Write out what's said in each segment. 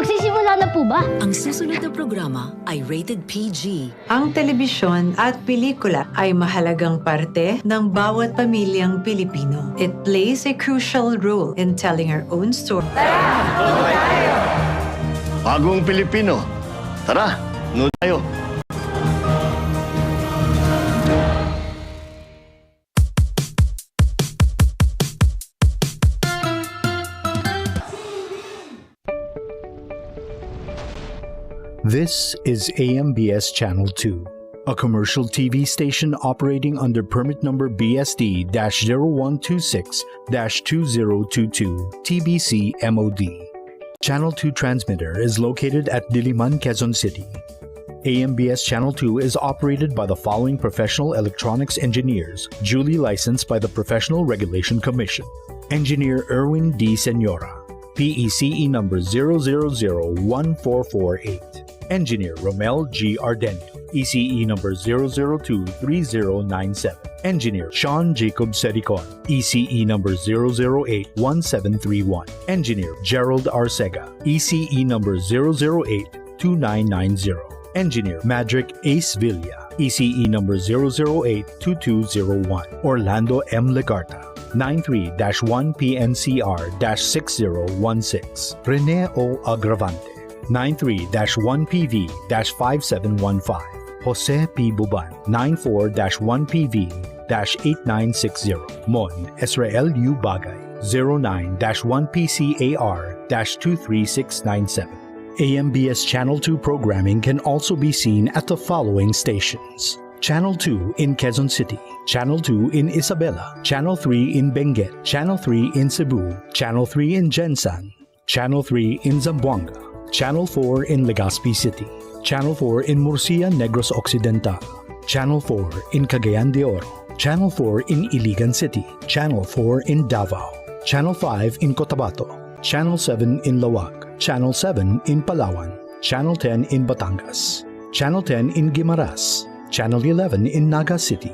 Magsisimula na po ba? Ang susunod na programa ay rated PG. Ang telebisyon at pelikula ay mahalagang parte ng bawat pamilyang Pilipino. It plays a crucial role in telling our own story. Bagong Pilipino. Tara, nood tayo. This is AMBS Channel 2, a commercial TV station operating under permit number BSD-0126-2022 TBC MOD. Channel 2 transmitter is located at Diliman, Quezon City. AMBS Channel 2 is operated by the following professional electronics engineers, duly licensed by the Professional Regulation Commission. Engineer Erwin D. Senora, PECE number 0001448. Engineer Romel G. Ardenio, ECE number 0023097. Engineer Sean Jacob Sericon, ECE number 0081731. Engineer Gerald Arcega, ECE number 0082990. Engineer Madrick Ace Villa, ECE number 0082201. Orlando M. Legarta, 93-1PNCR-6016. Rene O. Agravante, 93-1PV-5715. Jose P. Buban, 94-1PV-8960. Mon Israel U. Bagay, 09-1PCAR-23697. AMBS Channel 2 programming can also be seen at the following stations: Channel 2 in Quezon City, Channel 2 in Isabela, Channel 3 in Benguet, Channel 3 in Cebu, Channel 3 in Gensan, Channel 3 in Zamboanga, Channel 4 in Legazpi City, Channel 4 in Murcia, Negros Occidental, Channel 4 in Cagayan de Oro, Channel 4 in Iligan City, Channel 4 in Davao, Channel 5 in Cotabato, Channel 7 in Lawag, Channel 7 in Palawan, Channel 10 in Batangas, Channel 10 in Guimaras, Channel 11 in Naga City,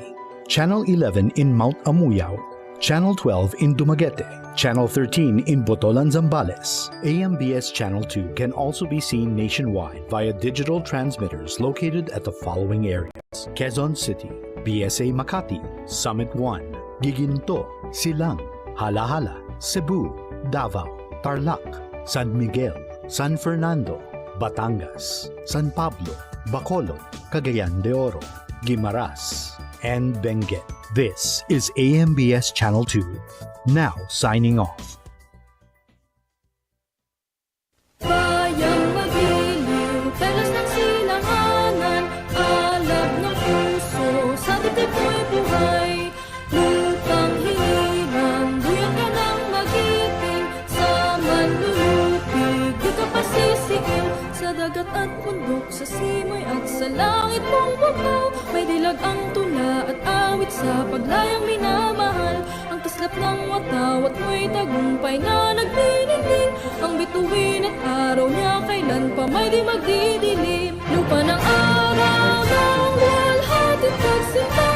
Channel 11 in Mount Amuyao, Channel 12 in Dumaguete, Channel 13 in Botolan, Zambales. AMBS Channel 2 can also be seen nationwide via digital transmitters located at the following areas: Quezon City, BSA Makati, Summit 1, Giginto, Silang, Halahala, Cebu, Davao, Tarlac, San Miguel, San Fernando, Batangas, San Pablo, Bacolod, Cagayan de Oro, Guimaras, and Benguet. This is AMBS Channel 2, now signing off. Bayang magiliw, talas ng silanganan, alab ng puso, sa dibdib mo'y buhay. Lutang hirang, buyang ka ng magiting, sa manlulupig, di ka pasisigaw. Sa dagat at bundok, sa simoy at sa langit mong bukaw, may dilag ang tula at awit sa paglayang minamahal. Ang kislap ng watawat mo'y tagumpay na nagniningning, ang bituin at araw niya kailan pa may di magdidilim. Lupa ng araw ng walhati pagsinta,